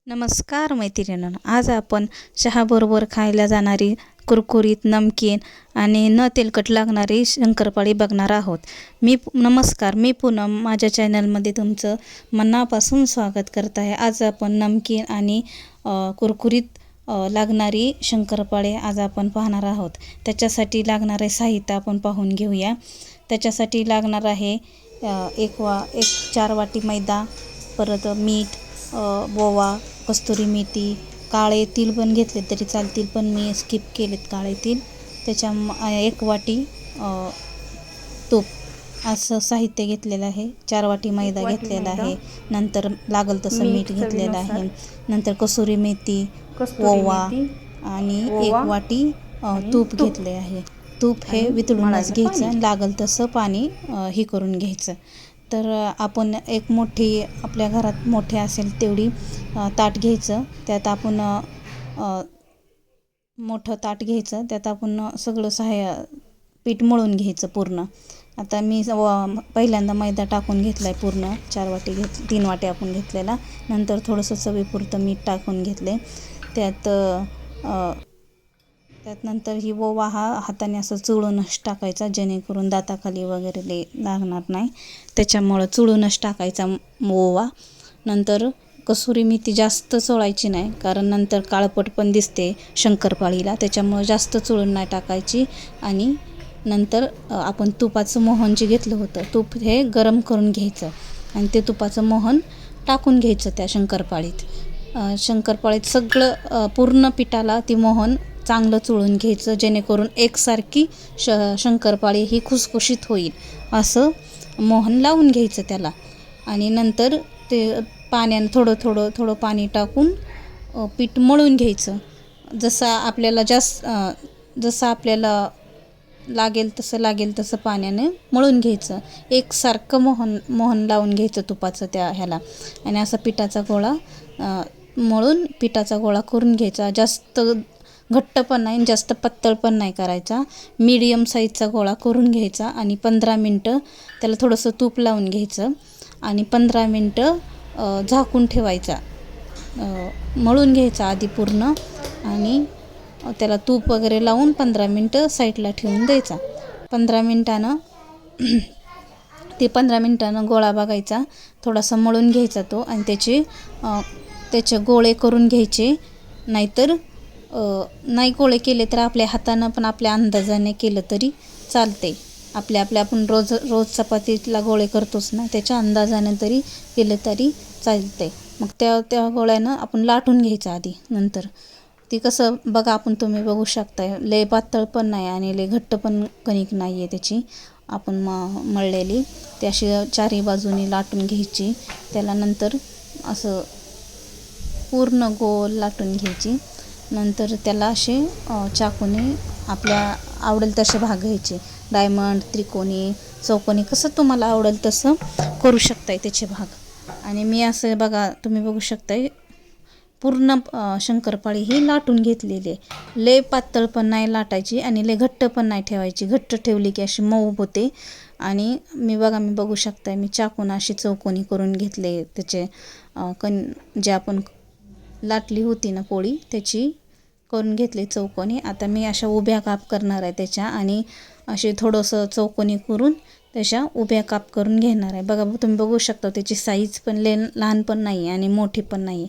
नमस्कार मैत्रिणींनो, आज आपण चहाबरोबर खायला जाणारी कुरकुरीत नमकीन आणि न तेलकट लागणारी शंकरपाळी बघणार आहोत. मी पूनम माझ्या चॅनलमध्ये तुमचं मनापासून स्वागत करत आहे. आज आपण नमकीन आणि कुरकुरीत लागणारी शंकरपाळी आज आपण पाहणार आहोत. त्याच्यासाठी लागणारे साहित्य आपण पाहून घेऊया. त्याच्यासाठी लागणार आहे 4 वाटी मैदा, परत मीठ, ओवा, कस्तुरी मेथी, काळे तीळ पण घेतले तरी चालतील, पण मी स्किप केलेत काळे तीळ. 1 वाटी तूप असं साहित्य घेतलेलं आहे. 4 वाटी मैदा घेतलेला आहे. नंतर लागल तसं मीठ घेतलेलं आहे. नंतर कस्तुरी मेथी, ओवा आणि 1 वाटी तूप घेतले आहे. तूप हे वितळूनच घ्यायचं आणि लागल तसं पाणी हे करून घ्यायचं. तर आपण एक मोठी, आपल्या घरात मोठे असेल तेवढी ताट घ्यायचं. त्यात आपण मोठं ताट घ्यायचं. त्यात आपण सगळं पीठ मळून घ्यायचं पूर्ण. आता मी पहिल्यांदा मैदा टाकून घेतला आहे पूर्ण. 4 वाटी 3 वाटी आपण घेतलेला. नंतर थोडंसं चवीपुरतं मीठ टाकून घेतले. त्यात नंतर ही ओवा हाताने असं चुळूनच टाकायचा, जेणेकरून दाताखाली वगैरे लागणार नाही. त्याच्यामुळं चुळूनच टाकायचा ओवा. नंतर कसुरी मेथी जास्त चोळायची नाही, कारण नंतर काळपट पण दिसते शंकरपाळीला. त्याच्यामुळं जास्त चुळून नाही टाकायची. आणि नंतर आपण तुपाचं मोहन जे घेतलं होतं, तूप हे गरम करून घ्यायचं आणि ते तुपाचं मोहन टाकून घ्यायचं त्या शंकरपाळीत सगळं पूर्ण पिठाला ती मोहन चांगलं चुळून घ्यायचं, जेणेकरून एकसारखी शंकरपाळी ही खुसखुशीत होईल असं मोहन लावून घ्यायचं त्याला. आणि नंतर ते पाण्यानं थोडं पाणी टाकून पीठ मळून घ्यायचं. जसं आपल्याला लागेल तसं पाण्याने मळून घ्यायचं. एकसारखं मोहन लावून घ्यायचं तुपाचं त्या ह्याला. आणि असा पिठाचा गोळा मळून पिठाचा गोळा करून घ्यायचा. जास्त घट्ट पण नाही, जास्त पातळ पण नाही करायचा. मीडियम साईजचा गोळा करून घ्यायचा आणि 15 मिनटं त्याला थोडंसं तूप लावून घ्यायचं आणि 15 मिनटं झाकून ठेवायचा. मळून घ्यायचा आधी पूर्ण आणि त्याला तूप वगैरे लावून 15 मिनटं साईडला ठेवून द्यायचा. 15 मिनटानं गोळा बघायचा, थोडासा मळून घ्यायचा तो आणि त्याचे गोळे करून घ्यायचे. नाहीतर नाही गोळे केले तर आपल्या हातानं पण आपल्या अंदाजाने केलं तरी चालते. आपण रोज चपातीला गोळे करतोच ना, त्याच्या अंदाजाने तरी केलं तरी चालते. मग त्या गोळ्यानं आपण लाटून घ्यायचं आधी. नंतर ती कसं बघा, तुम्ही बघू शकताय, लय पातळ पण नाही आणि लय घट्ट पण कणिक नाही आहे त्याची आपण मळलेली. ती अशी चारही बाजूनी लाटून घ्यायची. त्याला नंतर असं पूर्ण गोल लाटून घ्यायची. नंतर त्याला असे चाकूने आपल्या आवडेल तसे भाग घ्यायचे. डायमंड, त्रिकोणी, चौकोनी, कसं तुम्हाला आवडेल तसं करू शकताय त्याचे भाग. आणि मी असं बघा, तुम्ही बघू शकताय, पूर्ण शंकरपाळी ही लाटून घेतलेली आहे. लय पातळ पण नाही लाटायची आणि लय घट्ट पण नाही ठेवायची. घट्ट ठेवली की अशी मऊ होते. आणि मी बघू शकताय, मी चाकून अशी चौकोनी करून घेतले. त्याचे जे आपण लाटली होती ना पोळी, त्याची करून घेतली चौकोनी. आता मी अशा उभ्या काप करणार आहे त्याच्या, आणि असे थोडंसं चौकोनी करून त्याच्या उभ्या काप करून घेणार आहे. बघा, तुम्ही बघू शकता त्याची साईज पण लहान पण नाही आणि मोठी पण नाही.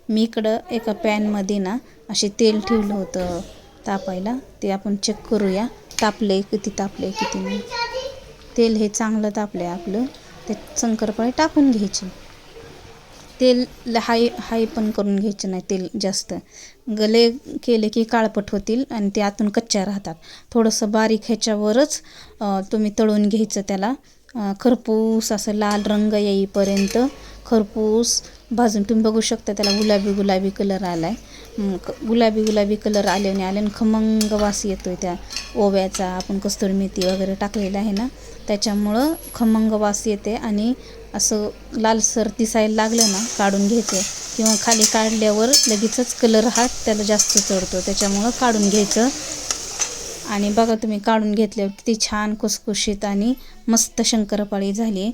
मी इकडं एका पॅनमध्ये ना असे तेल ठेवलं होतं तापायला. ते आपण चेक करूया, किती तापले किती नाही. तेल हे चांगलं तापले आपलं. ते शंकरपाळी टाकून घ्यायची. तेल हाय पण करून घ्यायचं नाही, तेल जास्त गले केले की काळपट होतील आणि ते आतून कच्च्या राहतात. थोडंसं बारीक ह्याच्यावरच तुम्ही तळून घ्यायचं. त्याला खरपूस असं लाल रंग येईपर्यंत खरपूस भाजून. तुम्ही बघू शकता त्याला गुलाबी कलर आला आहे. गुलाबी कलर आल्याने खमंग वास येतोय त्या ओव्याचा. आपण कस्तुरी मेथी वगैरे टाकलेलं आहे ना, त्याच्यामुळं खमंग वास येते. आणि असं लालसर दिसायला लागलं ना, काढून घ्यायचं. किंवा खाली काढल्यावर लगेचच कलर त्याला जास्त चढतो, त्याच्यामुळं काढून घ्यायचं. आणि बघा, तुम्ही काढून घेतल्यावर किती छान खुसखुशीत आणि मस्त शंकरपाळी झाली.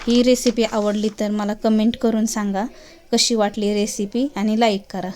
ही रेसिपी आवडली तर मला कमेंट करून सांगा. कशी वाटली रेसिपी आणि लाईक करा.